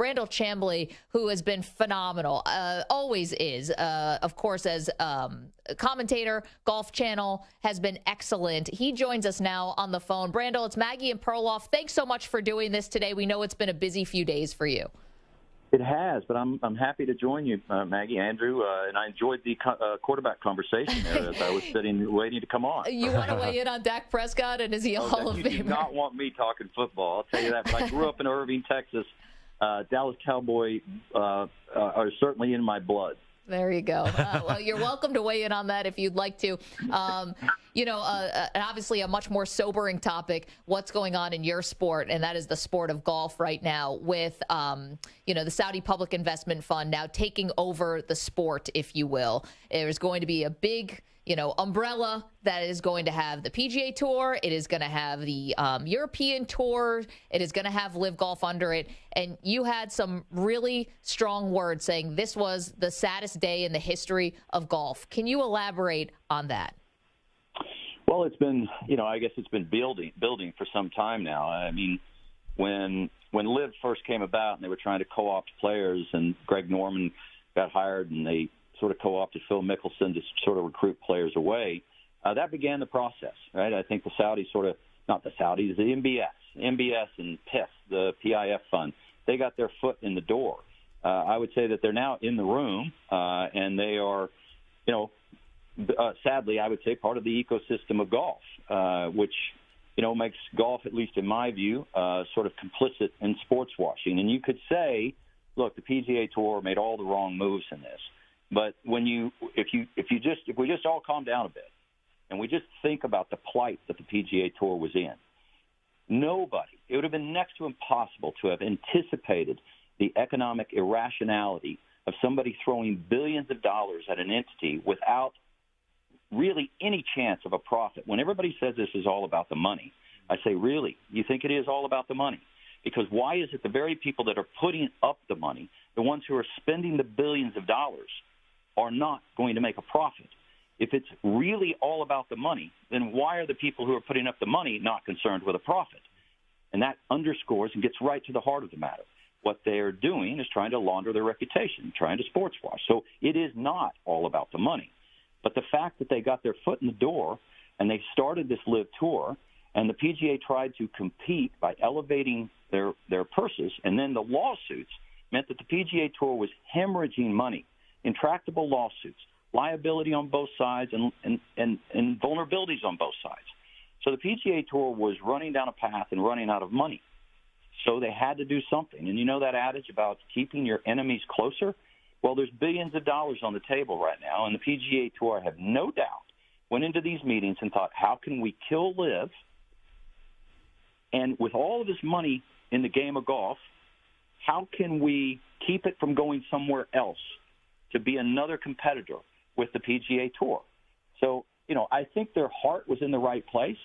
Brandel Chamblee, who has been phenomenal, always is, of course, as commentator, Golf Channel, has been excellent. He joins us now on the phone. Brandel, it's Maggie and Perloff. Thanks so much for doing this today. We know it's been a busy few days for you. It has, but I'm happy to join you, Maggie, Andrew, and I enjoyed the quarterback conversation there as I was sitting waiting to come on. You want to weigh in on Dak Prescott, and is he a Hall of Famer? You do not want me talking football, I'll tell you that. But I grew up in Irving, Texas. Dallas Cowboy are certainly in my blood. There you go. Well, you're welcome to weigh in on that if you'd like to. Obviously a much more sobering topic, what's going on in your sport, and that is the sport of golf right now with, the Saudi Public Investment Fund now taking over the sport, if you will. There's going to be a big umbrella that is going to have the PGA Tour. It is going to have the European Tour. It is going to have LIV Golf under it. And you had some really strong words saying this was the saddest day in the history of golf. Can you elaborate on that? Well, it's been, I guess it's been building for some time now. I mean, when LIV first came about and they were trying to co-opt players and Greg Norman got hired and they sort of co-opted Phil Mickelson to sort of recruit players away, that began the process, right? I think the Saudis not the Saudis, the MBS and PIF, the PIF fund, they got their foot in the door. I would say that they're now in the room, and they are, sadly, I would say part of the ecosystem of golf, which, makes golf, at least in my view, sort of complicit in sports washing. And you could say, look, the PGA Tour made all the wrong moves in this. But if we just all calm down a bit and we just think about the plight that the PGA Tour was in, it would have been next to impossible to have anticipated the economic irrationality of somebody throwing billions of dollars at an entity without really any chance of a profit. When everybody says this is all about the money, I say, really? You think it is all about the money? Because why is it the very people that are putting up the money, the ones who are spending the billions of dollars, are not going to make a profit? If it's really all about the money, then why are the people who are putting up the money not concerned with a profit? And that underscores and gets right to the heart of the matter. What they're doing is trying to launder their reputation, trying to sports wash. So it is not all about the money. But the fact that they got their foot in the door and they started this LIV Tour, and the PGA tried to compete by elevating their purses, and then the lawsuits meant that the PGA Tour was hemorrhaging money, intractable lawsuits, liability on both sides, and vulnerabilities on both sides. So the PGA Tour was running down a path and running out of money. So they had to do something. And you know that adage about keeping your enemies closer? Well, there's billions of dollars on the table right now, and the PGA Tour, I have no doubt, went into these meetings and thought, how can we kill LIV? And with all of this money in the game of golf, how can we keep it from going somewhere else to be another competitor with the PGA Tour? So, I think their heart was in the right place.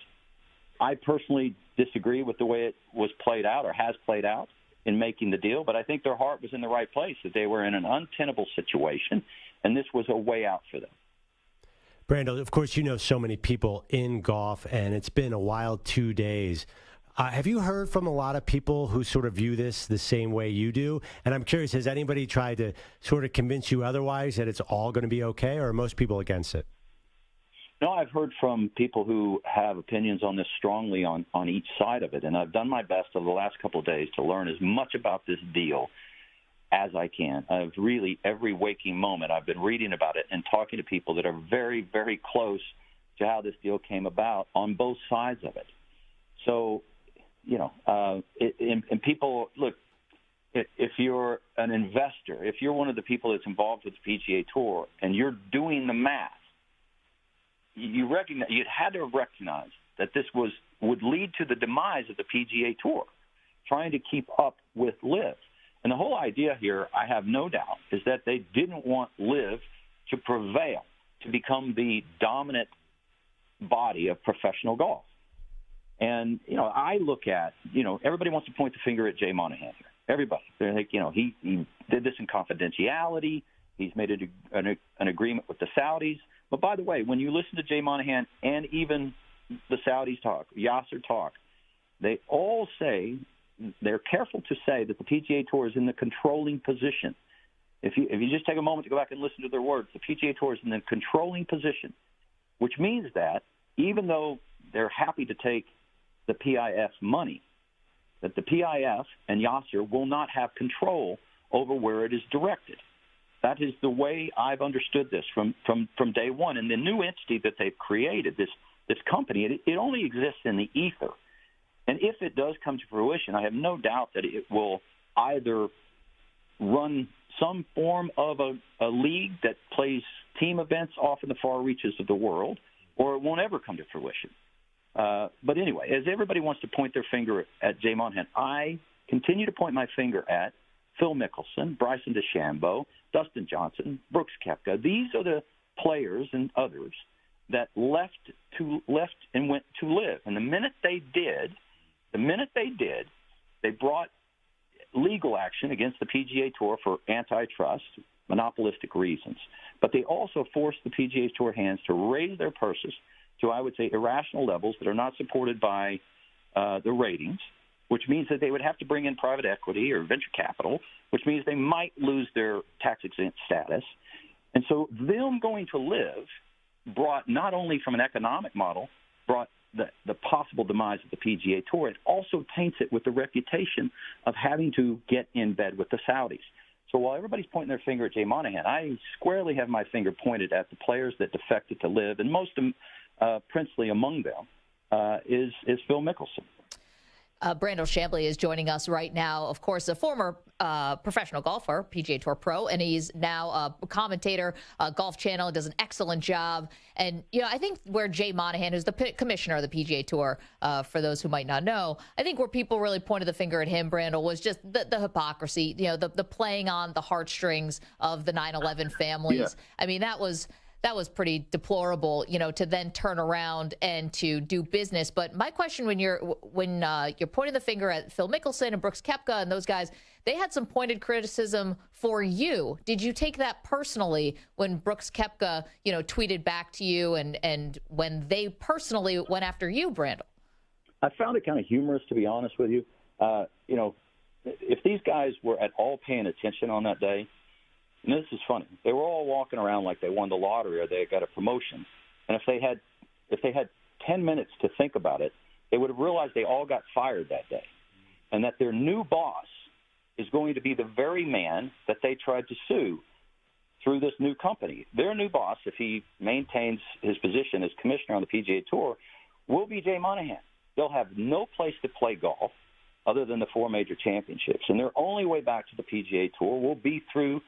I personally disagree with the way it was played out or has played out in making the deal, but I think their heart was in the right place, that they were in an untenable situation, and this was a way out for them. Brandel, of course, so many people in golf, and it's been a wild 2 days. Have you heard from a lot of people who sort of view this the same way you do? And I'm curious, has anybody tried to sort of convince you otherwise, that it's all going to be okay, or are most people against it? No, I've heard from people who have opinions on this strongly on each side of it, and I've done my best over the last couple of days to learn as much about this deal as I can. I've really, every waking moment, I've been reading about it and talking to people that are very, very close to how this deal came about on both sides of it. So, and people, look, if you're an investor, if you're one of the people that's involved with the PGA Tour and you're doing the math, you'd had to recognize that this would lead to the demise of the PGA Tour, trying to keep up with LIV. And the whole idea here, I have no doubt, is that they didn't want LIV to prevail, to become the dominant body of professional golf. And, I look at, everybody wants to point the finger at Jay Monahan here. Everybody. They're like, he did this in confidentiality. He's made an agreement with the Saudis. But by the way, when you listen to Jay Monahan and even the Saudis talk, Yasser talk, they all say they're careful to say that the PGA Tour is in the controlling position. If you just take a moment to go back and listen to their words, the PGA Tour is in the controlling position, which means that even though they're happy to take the PIF money, that the PIF and Yasser will not have control over where it is directed. That is the way I've understood this from day one. And the new entity that they've created, this company, it only exists in the ether. And if it does come to fruition, I have no doubt that it will either run some form of a league that plays team events off in the far reaches of the world, or it won't ever come to fruition. But anyway, as everybody wants to point their finger at Jay Monahan, I continue to point my finger at Phil Mickelson, Bryson DeChambeau, Dustin Johnson, Brooks Koepka. These are the players and others that left and went to LIV. And the minute they did, they brought legal action against the PGA Tour for antitrust, monopolistic reasons. But they also forced the PGA Tour hands to raise their purses to, I would say, irrational levels that are not supported by the ratings, which means that they would have to bring in private equity or venture capital, which means they might lose their tax-exempt status. And so them going to LIV brought, not only from an economic model, brought the possible demise of the PGA Tour. It also taints it with the reputation of having to get in bed with the Saudis. So while everybody's pointing their finger at Jay Monahan, I squarely have my finger pointed at the players that defected to LIV, and most princely among them is Phil Mickelson. Brandel Chamblee is joining us right now. Of course, a former professional golfer, PGA Tour pro, and he's now a commentator, Golf Channel, does an excellent job. And, I think where Jay Monahan, who's the commissioner of the PGA Tour, for those who might not know, I think where people really pointed the finger at him, Brandel, was just the hypocrisy, the playing on the heartstrings of the 9/11 families. Yeah. I mean, that was pretty deplorable, to then turn around and to do business. But my question, when you're pointing the finger at Phil Mickelson and Brooks Koepka and those guys, they had some pointed criticism for you. Did you take that personally when Brooks Koepka, tweeted back to you and when they personally went after you, Brandel? I found it kind of humorous, to be honest with you. If these guys were at all paying attention on that day, and this is funny, they were all walking around like they won the lottery or they got a promotion. And if they had 10 minutes to think about it, they would have realized they all got fired that day, and that their new boss is going to be the very man that they tried to sue through this new company. Their new boss, if he maintains his position as commissioner on the PGA Tour, will be Jay Monahan. They'll have no place to play golf other than the 4 major championships, and their only way back to the PGA Tour will be through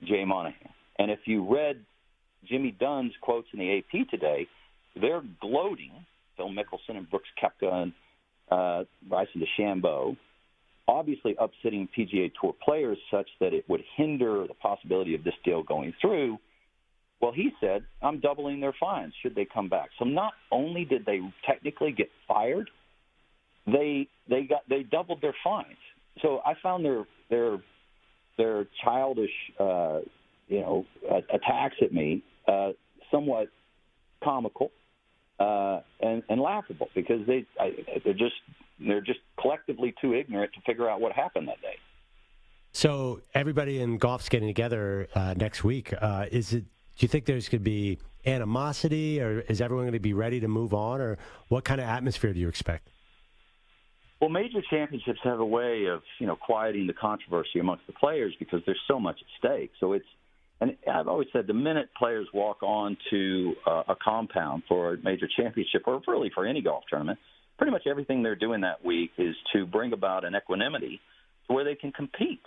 Jay Monahan. And if you read Jimmy Dunn's quotes in the AP today, they're gloating, Phil Mickelson and Brooks Koepka and Bryson DeChambeau, obviously upsetting PGA Tour players such that it would hinder the possibility of this deal going through. Well, he said, I'm doubling their fines should they come back. So not only did they technically get fired, they doubled their fines. So I found their childish, attacks at me somewhat comical and laughable, because they're just collectively too ignorant to figure out what happened that day. So everybody in golf's getting together next week. Do you think there's going to be animosity, or is everyone going to be ready to move on, or what kind of atmosphere do you expect? Well, major championships have a way of, quieting the controversy amongst the players because there's so much at stake. So and I've always said the minute players walk on to a compound for a major championship, or really for any golf tournament, pretty much everything they're doing that week is to bring about an equanimity to where they can compete,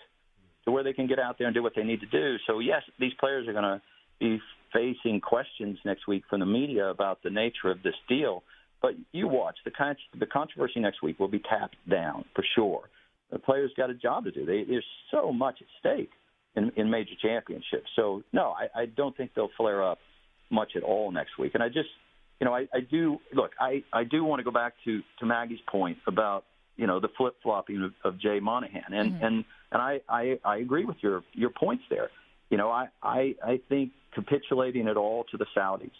to where they can get out there and do what they need to do. So, yes, these players are going to be facing questions next week from the media about the nature of this deal. But you watch, the controversy next week will be tapped down for sure. The players got a job to do. There's so much at stake in major championships. So, no, I don't think they'll flare up much at all next week. And I just, I do want to go back to Maggie's point about, the flip-flopping of Jay Monahan. And I agree with your points there. I think capitulating it all to the Saudis,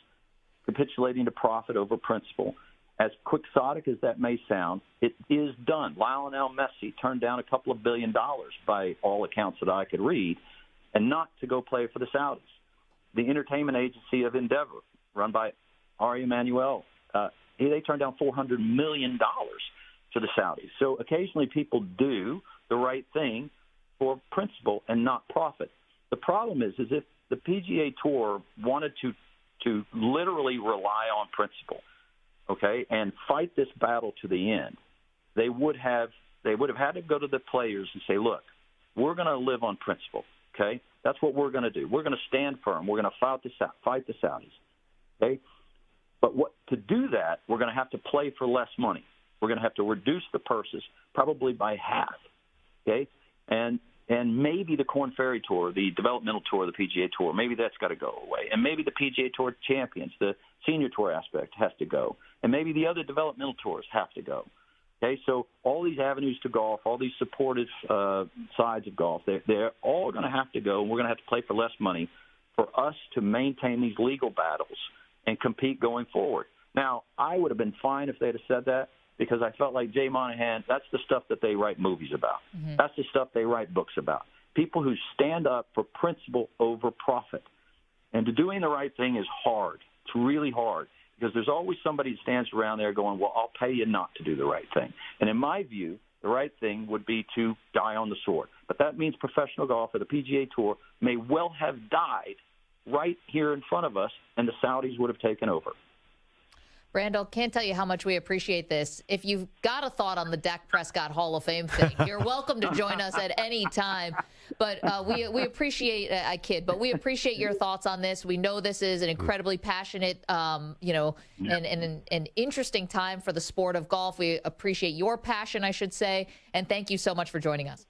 capitulating to profit over principle, as quixotic as that may sound, it is done. Lionel Messi turned down a couple of $2 billion by all accounts that I could read, and not to go play for the Saudis. The entertainment agency of Endeavor, run by Ari Emanuel, they turned down $400 million to the Saudis. So occasionally people do the right thing for principle and not profit. The problem is if the PGA Tour wanted to literally rely on principle, okay, and fight this battle to the end, they would have had to go to the players and say, look, we're going to live on principle, okay? That's what we're going to do. We're going to stand firm. We're going to fight the Saudis, okay? But to do that, we're going to have to play for less money. We're going to have to reduce the purses probably by half, okay? And maybe the Korn Ferry Tour, the developmental tour, the PGA Tour, maybe that's got to go away. And maybe the PGA Tour champions, the senior tour aspect has to go. And maybe the other developmental tours have to go. Okay, so all these avenues to golf, all these supportive sides of golf, they're all going to have to go, and we're going to have to play for less money for us to maintain these legal battles and compete going forward. Now, I would have been fine if they'd have said that, because I felt like Jay Monahan, that's the stuff that they write movies about. Mm-hmm. That's the stuff they write books about. People who stand up for principle over profit. And doing the right thing is hard. It's really hard, because there's always somebody that stands around there going, well, I'll pay you not to do the right thing. And in my view, the right thing would be to die on the sword. But that means professional golf or the PGA Tour may well have died right here in front of us, and the Saudis would have taken over. Brandel, can't tell you how much we appreciate this. If you've got a thought on the Dak Prescott Hall of Fame thing, you're welcome to join us at any time. But we appreciate, I kid, but we appreciate your thoughts on this. We know this is an incredibly passionate, and an interesting time for the sport of golf. We appreciate your passion, I should say. And thank you so much for joining us.